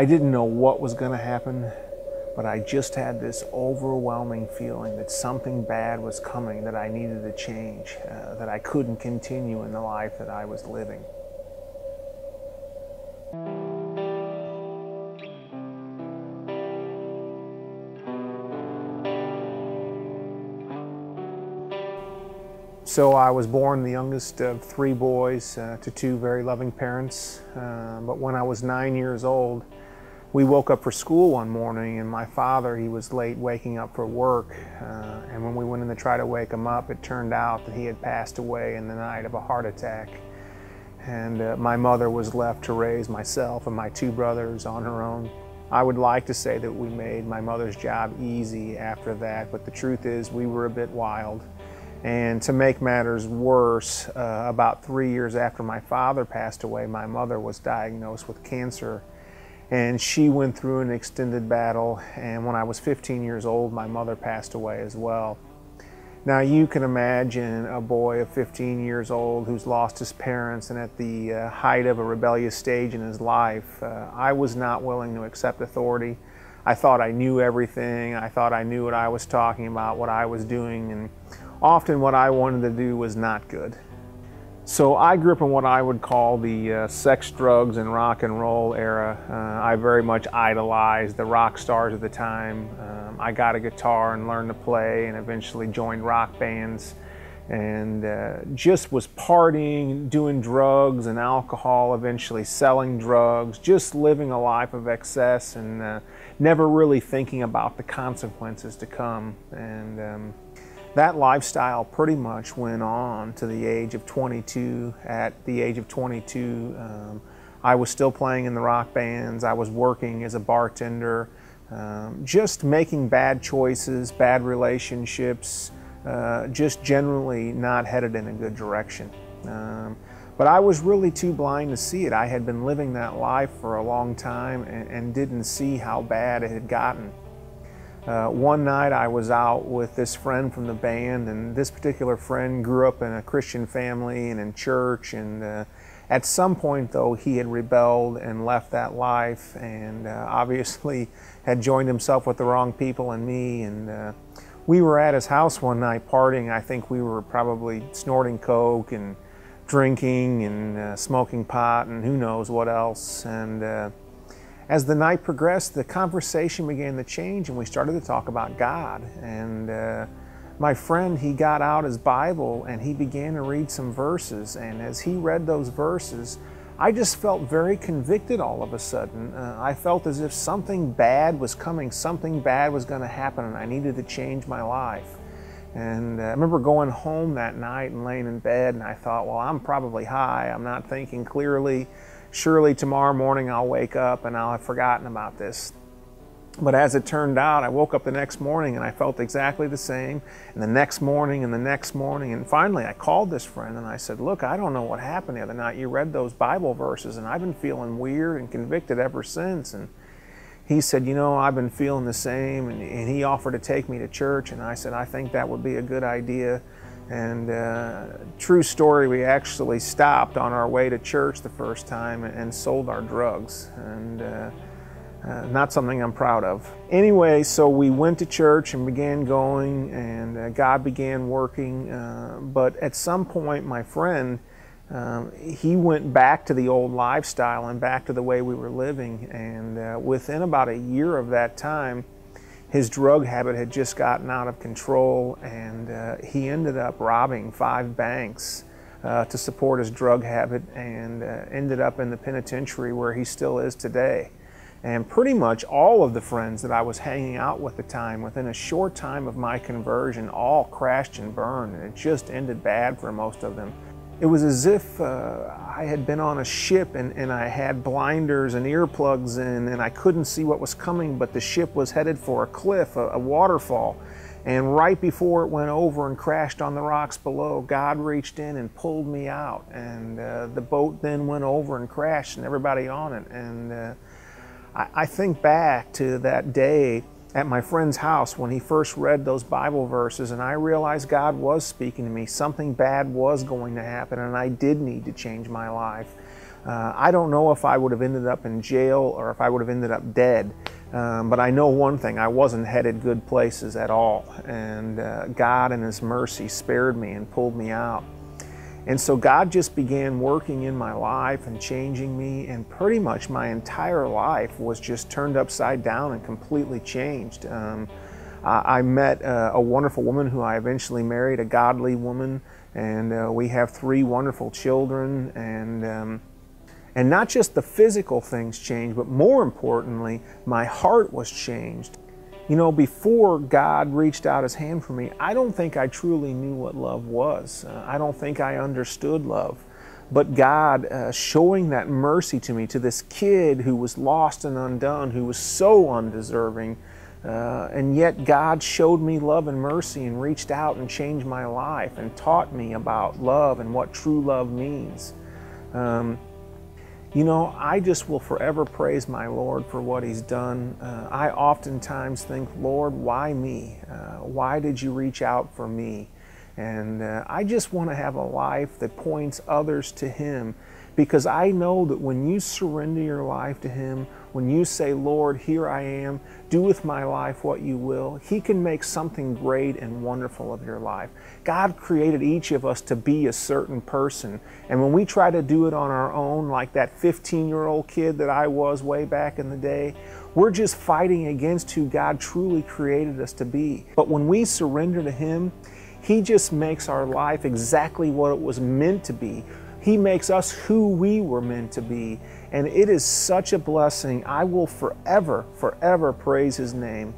I didn't know what was going to happen, but I just had this overwhelming feeling that something bad was coming, that I needed to change, that I couldn't continue in the life that I was living. So I was born the youngest of three boys to two very loving parents. But when I was 9 years old, we woke up for school one morning, and my father, he was late waking up for work. And when we went in to try to wake him up, it turned out that he had passed away in the night of a heart attack. And my mother was left to raise myself and my two brothers on her own. I would like to say that we made my mother's job easy after that, but the truth is we were a bit wild. And to make matters worse, about 3 years after my father passed away, my mother was diagnosed with cancer. And she went through an extended battle, and when I was 15 years old, my mother passed away as well. Now you can imagine a boy of 15 years old who's lost his parents and at the height of a rebellious stage in his life. I was not willing to accept authority. I thought I knew everything. I thought I knew what I was talking about, what I was doing, and often what I wanted to do was not good. So I grew up in what I would call the sex, drugs, and rock and roll era. I very much idolized the rock stars of the time. I got a guitar and learned to play and eventually joined rock bands and just was partying, doing drugs and alcohol, eventually selling drugs, just living a life of excess and never really thinking about the consequences to come. And that lifestyle pretty much went on to the age of 22. At the age of 22, I was still playing in the rock bands. I was working as a bartender, just making bad choices, bad relationships, just generally not headed in a good direction. But I was really too blind to see it. I had been living that life for a long time and didn't see how bad it had gotten. One night I was out with this friend from the band, and this particular friend grew up in a Christian family and in church, and at some point though he had rebelled and left that life and obviously had joined himself with the wrong people and me, and we were at his house one night partying. I think we were probably snorting coke and drinking and smoking pot and who knows what else. And as the night progressed, the conversation began to change, and we started to talk about God. And my friend, he got out his Bible and he began to read some verses. And as he read those verses, I just felt very convicted all of a sudden. I felt as if something bad was coming, something bad was going to happen, and I needed to change my life. And I remember going home that night and laying in bed, and I thought, well, I'm probably high. I'm not thinking clearly. Surely tomorrow morning I'll wake up and I'll have forgotten about this. But as it turned out, I woke up the next morning and I felt exactly the same, and the next morning and the next morning. And finally I called this friend and I said, look, I don't know what happened the other night. You read those Bible verses and I've been feeling weird and convicted ever since. And he said, you know, I've been feeling the same. And he offered to take me to church, and I said, I think that would be a good idea. And true story, we actually stopped on our way to church the first time and sold our drugs, and not something I'm proud of. Anyway, so we went to church and began going, and God began working, but at some point my friend, he went back to the old lifestyle and back to the way we were living, and within about a year of that time, his drug habit had just gotten out of control, and he ended up robbing 5 banks to support his drug habit, and ended up in the penitentiary where he still is today. And pretty much all of the friends that I was hanging out with at the time, within a short time of my conversion, all crashed and burned, and it just ended bad for most of them. It was as if I had been on a ship and I had blinders and earplugs in, and I couldn't see what was coming, but the ship was headed for a cliff, a waterfall. And right before it went over and crashed on the rocks below, God reached in and pulled me out. And the boat then went over and crashed, and everybody on it. And I think back to that day at my friend's house when he first read those Bible verses, and I realized God was speaking to me. Something bad was going to happen, and I did need to change my life. I don't know if I would have ended up in jail or if I would have ended up dead. But I know one thing, I wasn't headed good places at all. And God in His mercy spared me and pulled me out. And so God just began working in my life and changing me, and pretty much my entire life was just turned upside down and completely changed. I met a wonderful woman who I eventually married, a godly woman, and we have 3 wonderful children. And not just the physical things changed, but more importantly, my heart was changed. You know, before God reached out His hand for me, I don't think I truly knew what love was. I don't think I understood love. But God showing that mercy to me, to this kid who was lost and undone, who was so undeserving, and yet God showed me love and mercy and reached out and changed my life and taught me about love and what true love means. You know, I just will forever praise my Lord for what He's done. I oftentimes think, Lord, why me? Why did you reach out for me? And I just want to have a life that points others to Him, because I know that when you surrender your life to Him, when you say, Lord, here I am, do with my life what you will, He can make something great and wonderful of your life. God created each of us to be a certain person. And when we try to do it on our own, like that 15-year-old kid that I was way back in the day, we're just fighting against who God truly created us to be. But when we surrender to Him, He just makes our life exactly what it was meant to be. He makes us who we were meant to be. And it is such a blessing. I will forever, forever praise His name.